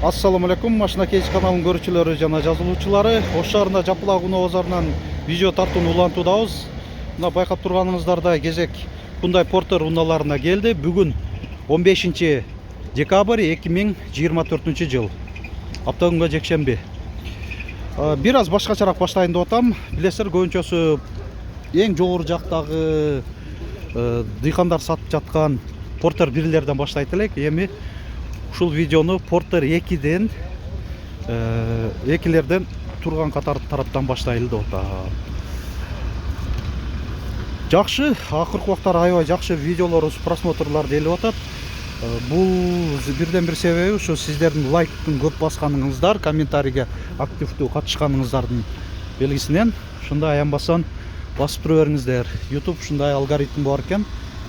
Assalamu алейкум, Машина Кейс каналынын көрүүчүлөрү жана жазылуучулары. Ош шаарында Жапылак унаа базарынан видео тартууну улантуудабыз. Мына байкап турганыңыздарда кезек Hyundai Porter унааларына келди. Бүгүн 15 декабрь 2024 жыл. Апта күнгө жекшемби. Бир аз башкачараак баштайын деп атам. Билесиздер, көбүнчөсү эң жогору жактагы дыйкандар сатып жаткан Porter 1-лерден баштайт элек. Эми ушул видеону Porter 2-ден экилерден турган катар тараптан баштайлы деп атам. Жакшы, акыркы убактар аябай жакшы видеолорубуз, просмотрлар келип атат. Бул бирден бир себеби ушу сиздердин лайктын көп басканыңыздар, комментарийге активдүү катышканыңыздардын белгисинен. Ушундай аянбастан басып тура бериңиздер. YouTube ушундай алгоритм бар экен.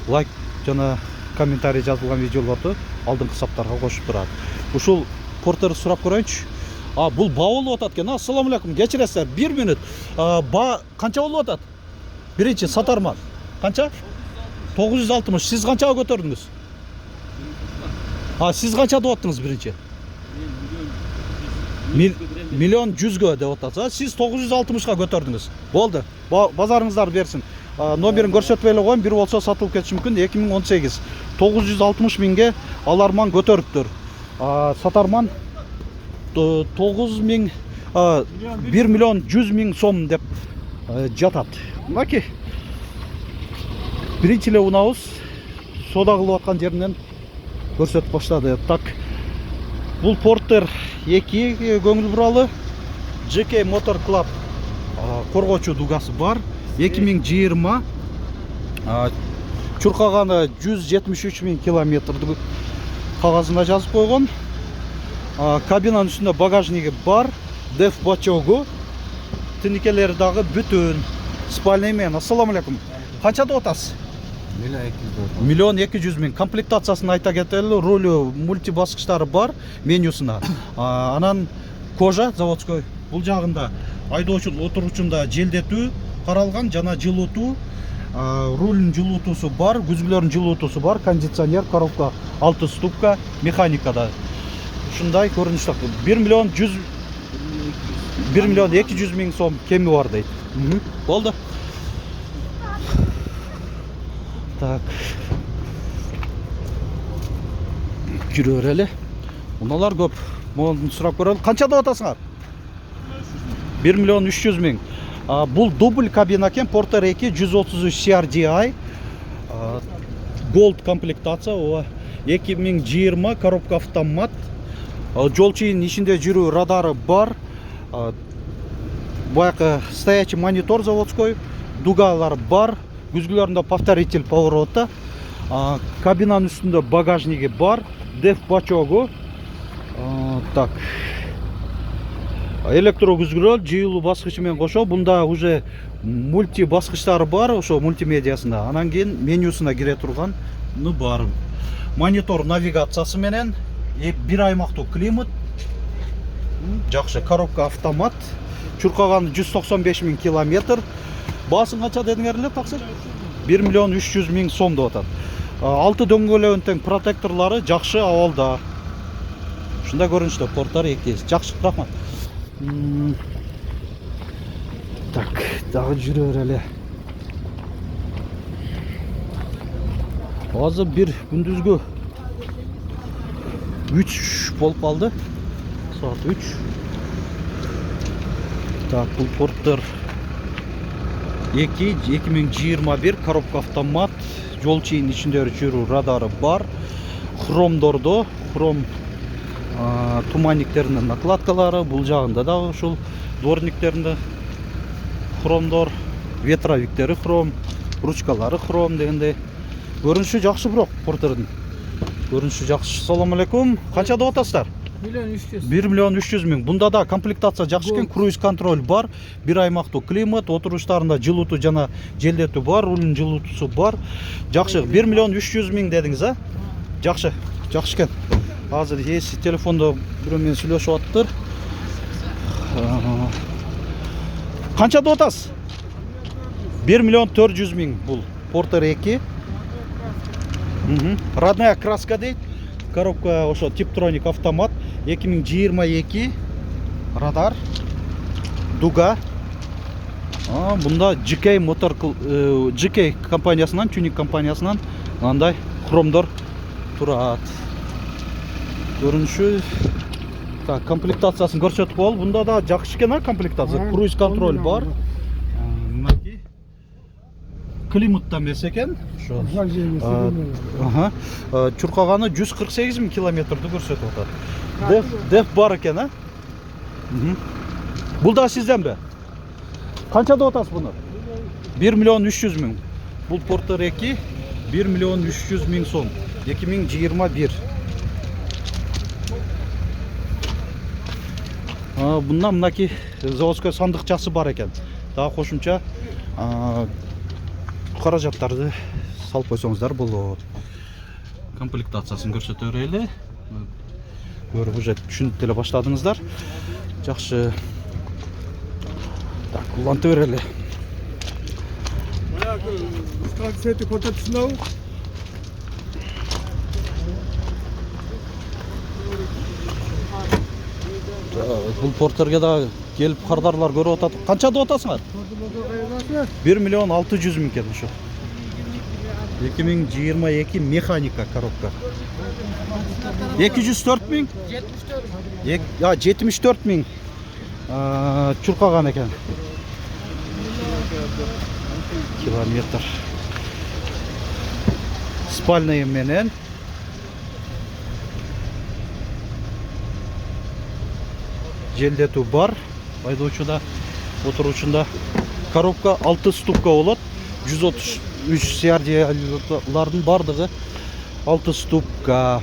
Лайк жана комментарий жазылган видеолорду алдыңкы саптарга кошуп турат. Ушул Porter сурап көрөйүнчү. Бул ба болуп атат экен. Ассаламу алейкум. Кечиресиздер, 1 минут. Ба канча болуп атат? Биринчи сатарман. Канча? 960. Сиз канчага көтөрдүңүз? Сиз канча деп аттыңыз биринчи? Миллион 100гө деп атасыз. Сиз 960га көтөрдүңүз. Болду. Базарыңыздар берсин. Номерин көрсөтпөй эле коеюн, бир болсо сатылып кетиши мүмкүн. 2018 960 миңге аларман көтөрүптүр. Сатарман 1 миллион 100 миң сом деп жатат. Мынакей. Биринчи эле унаабыз сода кылып аткан жеринен көрсөтүп баштады. Так. Бул Porter 2 көңүл буралы. JK Motor Club коргоочу дугасы бар. 2020 чуркаганы 173 миң километрдүк кагазына жазып койгон. Кабинанын үстүндө багажниги бар. Def бачогу. Тиникелери дагы бүтүн. Спальный мен. Ассаламу алейкум. Канча деп атасыз? 1 200 миң. Комплектациясын айта кетели. Рулю мульти баскычтары бар менюсуна. Анан кожа заводской. Бул жагында айдоочу отуручунда желдетүү каралган жана жылытуу, рулдун жылытуусу бар, күзгүлөрдүн жылытуусу бар, кондиционер, коробка, 6 ступка, механикада. Ушундай көрүнүштө 1 миллион 200 миң сом кеми бар дейт. Болду. Так. Жүрө берели. Уналар көп. Мону сурап көрөлү. Канча деп атасыңар? 1 миллион 300 миң. Бул дубль кабина экен, Porter 2 133 CRDI. Gold комплектация, 2020 коробка автомат. Жол чыйын ичинде жүрүү радары бар. Баягы стоячий монитор заводской, дугалар бар. Күзгүлөрүндө повторитель поворота. Кабинанын үстүндө багажниги бар. Def бачогу. Так. Электро күзгүлөр жыйылуу баскычы менен кошо. Бунда уже мульти баскычтары бар, ошо мультимедиасында. Анан кийин менюсуна кире турган бар. Монитор навигациясы менен, бир аймактуу климат. Жакшы, коробка автомат. Чуркаганы 195 миң километр. Баасын канча дедиңер эле таксыр? 1 миллион 300 миң сом деп атат. 6 дөңгөлөөнүн тең протекторлору жакшы абалда. Ушундай көрүнүштө Porter 2. Жакшы, рахмат. Так, дагы жүрө берели. Азыр бир күндүзгү 3 болуп калды. Саат 3. Так, бул Porter 2 2021 коробка автомат, жол чыйын ичинде жүрүү радары бар. Хромдордо, хром туманниктеринин накладкалары, бул жагында да ушул дворниктеринде хромдор, ветровиктери хром, ручкалары хром дегендей. Көрүнүшү жакшы бирок Porter'дин. Көрүнүшү жакшы. Ассаламу алейкум. Канча деп атасыздар? 1 миллион 300 миң. Бунда да комплектация жакшы экен, круиз контроль бар, бир аймактуу климат, отуруштарында жылытуу жана желдетүү бар, рулдун жылытуусу бар. Жакшы, 1 миллион 300 миң дедиңиз, а? Жакшы, жакшы экен. Азыр эси телефондо бирөө менен сүйлөшүп аттыр. Канча деп атасыз? 1 миллион 400 миң бул Porter 2. Родная краска дейт. Коробка ошо Tiptronic автомат. 2022 радар дуга. Бunda GK мотор GK компаниясынан, тюнинг компаниясынан мындай хромдор турат. Көрүнүшү так, комплектациясын көрсөтүп бол. Бunda да жакшы экен комплектация. Круиз контроль бар. Мынакей климат да эмес экен. Чуркаганы 148 000 километрди көрсөтүп атат. Деф бар экен, а? Бул да сизденби? Канча деп атасыз буну? 1 миллион 300 000. Бул Porter 2 1 миллион 300 000 сом. 2021. Bundan мынакей заводской сандыкчасы бар экен. Дагы кошумча каражаттарды салып койсоңуздар болот. Комплектациясын көрсөтө берели. Көрүп уже түшүнүп деле баштадыңыздар. Жакшы. Так, уланты берели. Бул Porterге да келип кардарлар көрүп атат. Канча деп атасыңар? 1 миллион 600 000 экен ошо. 2022 механика коробка. 204 000? 74 000 чуркаган экен. Километр. Спальный менен. Желдетүү бар. Айдоочуда, отуруучунда. Коробка 6 ступка болот. 133 сиардиялардын бардыгы 6 ступка.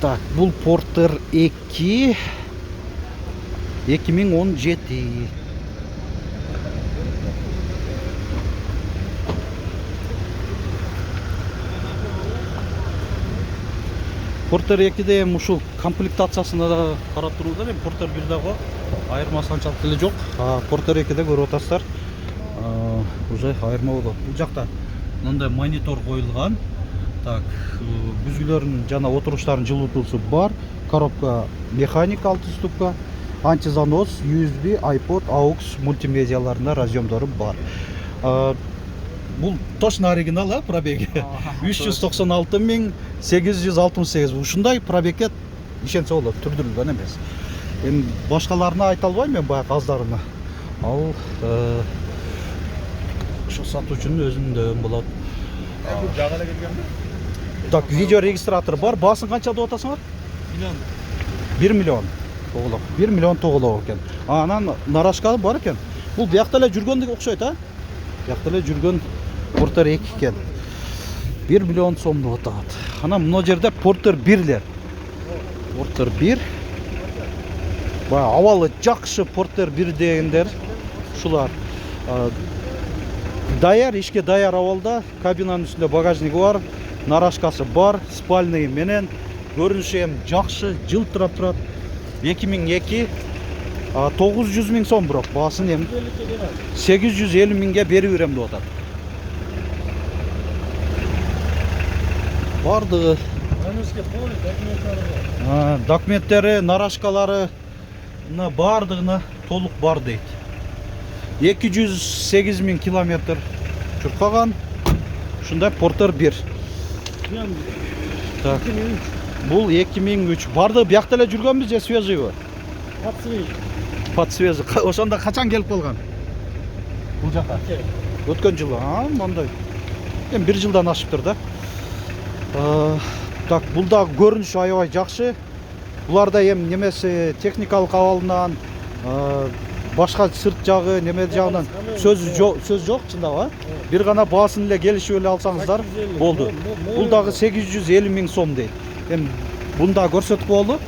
Так, бул Porter 2 2017. Porter 2'de ушул комплектациясына да карап туруудар. Porter 1'дагы айырмасы анчалык деле жок. Porter 2'де көрүп атасыздар. Уже айырма болот. Бул жакта мындай монитор коюлган. Так, бүзгүлөрүнүн жана отуруштардын жылытуусу бар. Коробка механик 6 ступка. Антизанос, USB, iPod, AUX мультимедиаларында разъемдору бар. Бул точно оригинал, пробеги 396 868. Ушундай пробегке ишенсе болот, түрдүрүлгөн эмес. Эми башкаларына айта албайм мен баягы аздарына. Ал ошо сатуучунун өзүндөн болот. Жагыла келгенби? Так, видео регистратор бар. Баасын канча деп атасыңар? 1 миллион. 1 миллион тоголок экен. Анан нарашка бар экен. Бул биякта эле жүргөндүк окшойт, а? Биякта эле жүргөн Porter 2 экен. 1 миллион сом деп атат. Анан мына жерде Porter 1лер. Porter 1. Бая абалы жакшы Porter 1 дегендер ушулар. Даяр, ишке даяр абалда, кабинанын үстүндө багажниги бар, нарашкасы бар, спальный менен көрүнүшү эм жакшы, жылтырап турат. 2002 900 000 сом бирок баасын эми 850 000ге берип берем деп атат. Бардыгы документтери, нарашкалары бардыгына толук бар дейт. 208 000 километр чуркаган. Ушундай Porter 1. Так. Бул 2003. Барды биякта эле жүргөнбүз же свежийби? Под свежий. Ошондо качан келип калган? Бул жака. Өткөн жылы. Мындай. Эми 1 жылдан ашыптыр да. Так, бул да көрүнүшү аябай жакшы. Буларда эми немеси техникалык абалынан, башка сырт жагы, неме жагынан сөз жок, чындап, бир гана баасын эле келишип эле алсаңыздар болду. Бул дагы 850 000 сом дейт. Эми бунда көрсөтүп болду.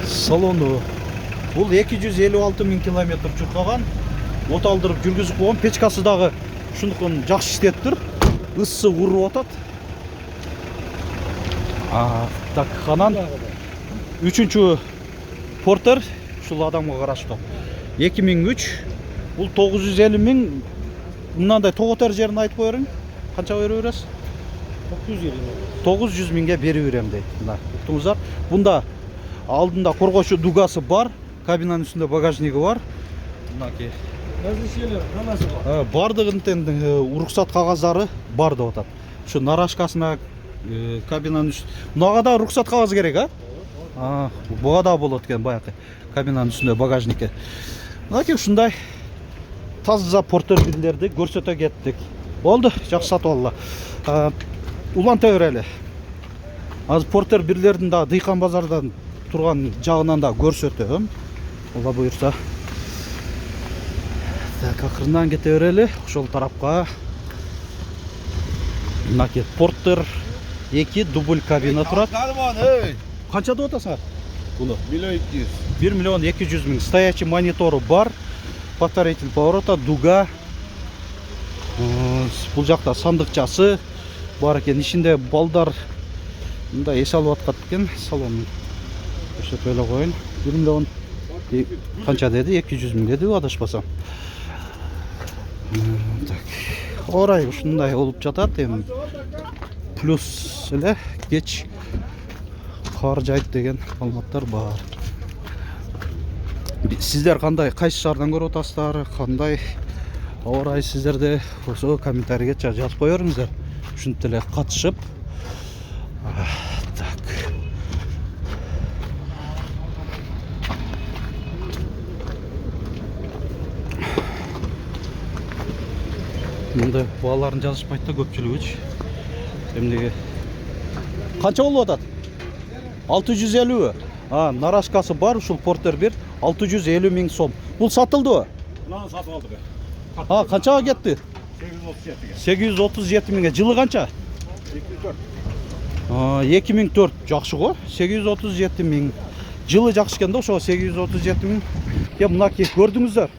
Салону. Бул 256 000 километр чуркаган. От алдырып жүргүзүп койгон, печкасы дагы ушундукун жакшы иштеп тур. Ыссы уруп атат. Так, анан 3-чү Porter ушул адамга караштуу. 2003. Бул 950 000. Мындай тоготор жерин айтып коерүң. Канча берип бересиз? 900 миңге беріп берем дейді. Мына ұқтыңыздар. Бұнда алдында қорғаушы дугасы бар, кабинаның үстінде багажнигі бар. Мынаки Разрешение қанасы бар. Бардығын рұқсат қағаздары бар деп атады. Şu нарашкасына кабинаның үстінде. Мынаға да рұқсат қағазы керек, а? Бұға да болады екен баяғы кабинаның үстінде багажникі. Мынаки ушундай таза портер бирлерди көрсөтө кеттик. Болды, жақсы сатып алла. Уланта өрелі. Аз портер бирлердин да дыйкан базардан турган жагынан да көрсөтөм. Алла буйрса. Так, акырынан кете өрелі. Ошол тарапка. Мынаки портер 2 дубль кабина турат. Канча деп атасың? Буну 1 миллион 200 миң. Стоячий монитору бар. Повторитель поворота, дуга. Бул жакта сандыкчасы бар экен. Ичинде балдар мындай эс алып аткан экен. Салон көрсөтүп эле коеюн. 1 миллион канча деди? 200 миң деди, адашпасам. Так. Орай ушундай болуп жатат. Эми плюс эле кеч кар жайт деген маалыматтар бар. Сиздер кандай кайсы шаардан көрүп атасыздар, кандай орай сиздерде ошо комментарийге жазып кое бериңиздер. Ушинтип эле катышып. Так. Мындай бааларын жазышпайт да көпчүлүгүчү. Эмнеге? Канча болуп атат? 650. Нарашкасы бар, ушул портер 1 650 миң сом. Бул сатылды? Мынаны сатып алдык. Канчага кетти? 837 миңге. Жылы канча? 2004. Жакшы го. 837 миң. Жылы жакшы экен да, ошо 837 миң. Мынаки көрдүңүздөр.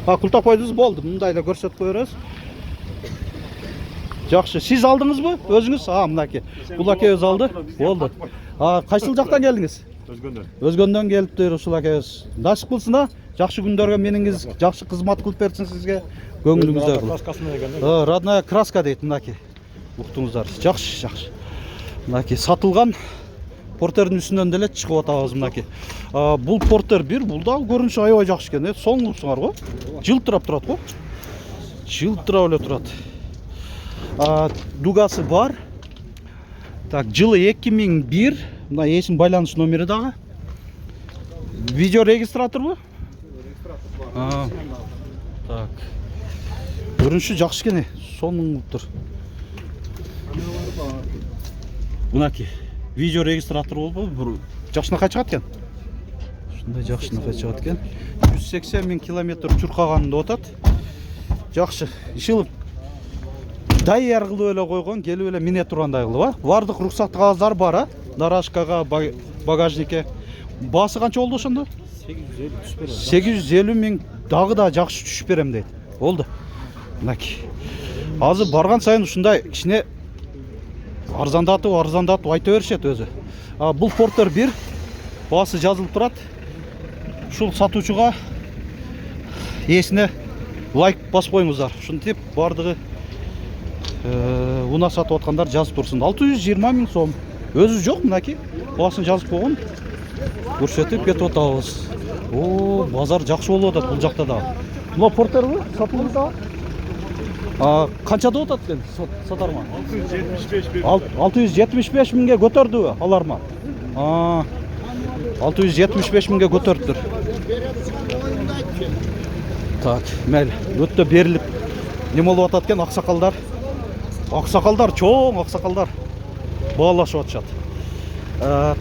Култап койдуңуз, болду. Мындай эле көрсөтүп коербиз. Жакшы. Сиз алдыңызбы? Өзүңүз? Мынаки. Бул акебиз алды. Болду. Кайсыл жактан келдиңиз? Өзгөндөн келиптир ушул акебиз. Насип кылсын, жакшы күндөргө мениңиз жакшы кызмат кылып берсин сизге. Көңүлүңүздө кылып. Родная краска дейт мынаки. Уктуңуздар. Жакшы. Мынаки сатылган портердин үстүнөн деле чыгып атабыз мынаки. Бул портер 1, бул да көрүнүшү аябай жакшы экен. Соңлупсуңар го. Жылтырап турат го. Жылтырап эле турат. Дугасы бар. Так, жылы 2001. Мына эсим байланыш номери дагы. Видео регистраторбу? Так. Көрүнүшү жакшы экен. Сонуңуп тур. Мынаки видео регистратор болбу. Жакшынакай чыгат экен. Ушундай жакшынакай чыгат экен. 180 миң километр чуркаганын деп атат. Жакшы. Ишилип даяр кылып эле койгон, келип эле мине тургандай кылып, бардык руксат кагаздары бар, нарашкага, багажникке. Баасы канча болду ошондо? 850 миң. Дагы да жакшы түшүп берем дейт. Болду. Мынаки. Азыр барган сайын ушундай кичине арзандатып айта беришет өзү. Бул портер 1 баасы жазылып турат. Ушул сатуучуга эсине лайк басып коюңуздар. Ушинтип бардыгы уна сатып аткандар жазып турсун. 620 миң сом. Өзү жок мынаки. Баасын жазып койгон. Көрсөтүп кетип атабыз. Базар жакшы болуп атат бул жакта да. Мына портерби? Сатылды да. Канча деп атат экен сатарман? 675 миңге көтөрдүбү аларма? 675 миңге көтөрүптүр. Так, мел өтө берилип неме болуп атат экен аксакалдар. Аксакалдар, чоң аксакалдар баалашып атышат.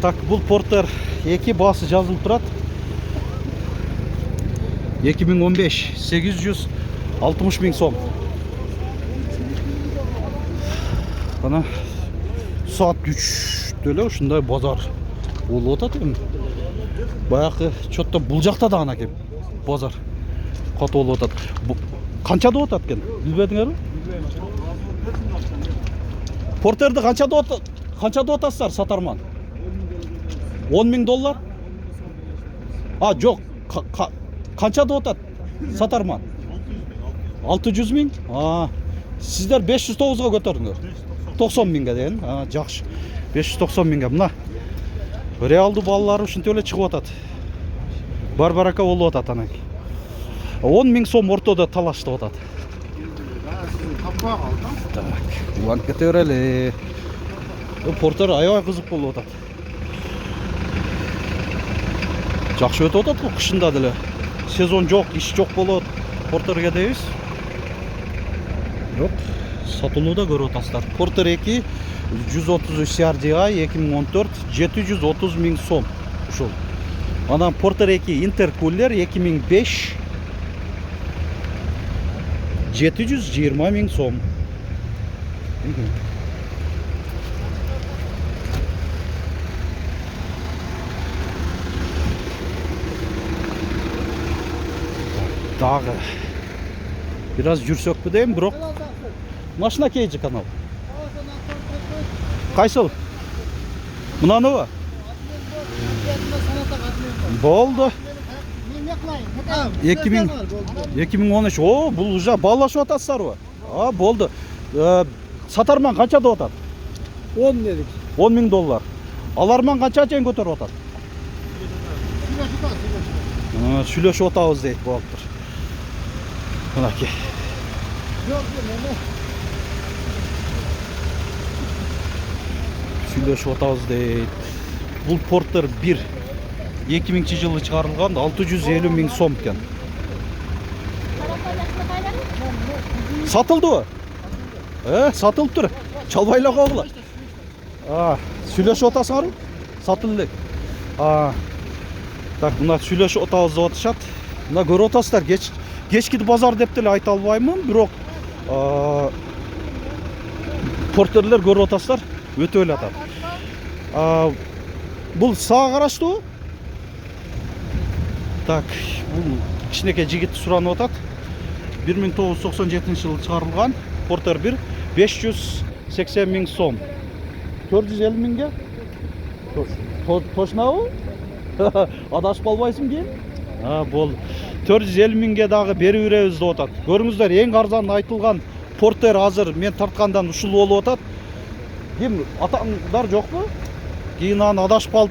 Так, бул портер 2 баасы жазылып турат. 2015 860 миң сом. Ана саат 3 деле ушундай базар болуп атат эми. Баягы чотто бул жакта да ана экен базар катуу болуп атат. Канча деп атат экен? Билбедиңерби? Портерди канча деп атасыздар сатарман? 10 миң доллар? Жок. Канча деп атат сатарман? 600 миң? Сіздер 509-ға көтердіңдер. 90 мыңға дейін. Жақсы. 590 мыңға. Мына реалды балалары үшін төле шығып атады. Барбарака болып атады анан. 10 мың сом ортода талашты атады. Так, улан кете өрелі. Портер аябай қызық болып атады. Жақсы өтіп атады бұл қышында деле. Сезон жоқ, іш жоқ болады. Портерге дейбіз. Жоқ, сатылуда көріп атасыздар. Портер 2 133 CRDI 2014 730 мың сом. Ушул. Анан Портер 2 интеркулер 2005 720 мың сом. Дағы. Biraz жүрсөк бі дейм, бирок машина кейджи канал. Кайсыл? Мынаны ба? Болды. 2013. О, бұл уже балашып атасыздар ба? Болды. Сатарман қанша деп атады? 10 dedik. 10 мың доллар. Аларман қанша чейин көтеріп атады? Сүйлөшүп атабыз дейт болып тұр. Мынакей. Сүйлөшүп атабыз дейт. Бұл Портер 1 2000 жылы чыгарылган 650 мың сом екен. Сатылды ба? Сатылып тұр. Чалбайлап қоғыла. Сүйлөшүп атасыңар? Сатылды. Так, мына сүйлөшүп атабыз деп атышат. Мына көрүп атасыздар, кечки базар деп деле айта албаймын, бирок Портерлер көрүп атасыздар, өтө эле атат. Бул сага караштуу? Так, бул кичинекей жигит суранып атат. 1997 жылы чыгарылган Портер 1 580 мың сом. 450 мыңга? Точнабы? Адашып албайсың кейін? Бол. 450 мыңга дагы берип беребиз деп атат. Көрүңүздөр, эң арзан айтылган Портер азыр мен тарткандан ушул болуп атат. Ким атаңдар жокпу? Кийин аны адашып алып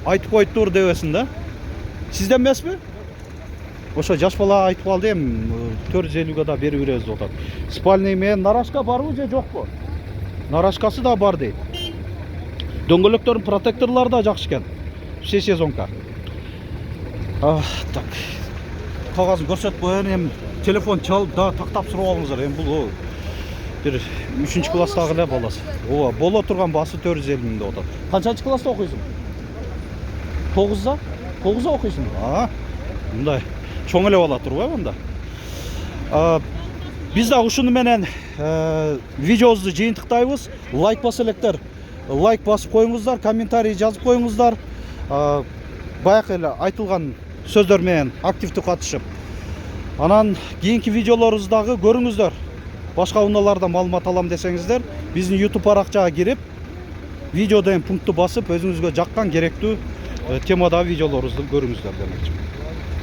айтып коюптур дебесин да. Сизден эмеспи? Ошо жаш бала айтып калды эми 450га да берип беребиз деп атат. Спальный менен нарашка барбы же жокпу? Нарашкасы да бар дейт. Дөңгөлөктөрдүн протекторлору да жакшы экен. Все сезонка. Так. Кагазын көрсөтүп коеюн, эми телефон чалып да тактап сурабаңыздар. Эми бул бир 3-чү класстагы эле баласы. Ооба, боло турган баасы 450 мың деп атат. Канчанчы класста окуйсуң? 9-да? 9-да окуйсуң? Мындай чоң эле бала турбайбы анда? Биз да ушуну менен видеобузду жыйынтыктайбыз. Лайк басып электер. Лайк басып коюңуздар, комментарий жазып коюңуздар. Баягы эле айтылган сөздөр менен активдүү катышып. Анан кийинки видеолорубуздагы көрүңүздөр. Башка унаалардан маалымат алам десеңиздер, биздин YouTube баракчага кирип, видеодон пунктту басып, өзүңүзгө жаккан керектүү темадагы видеолорубузду көрүңүздөр демекчи.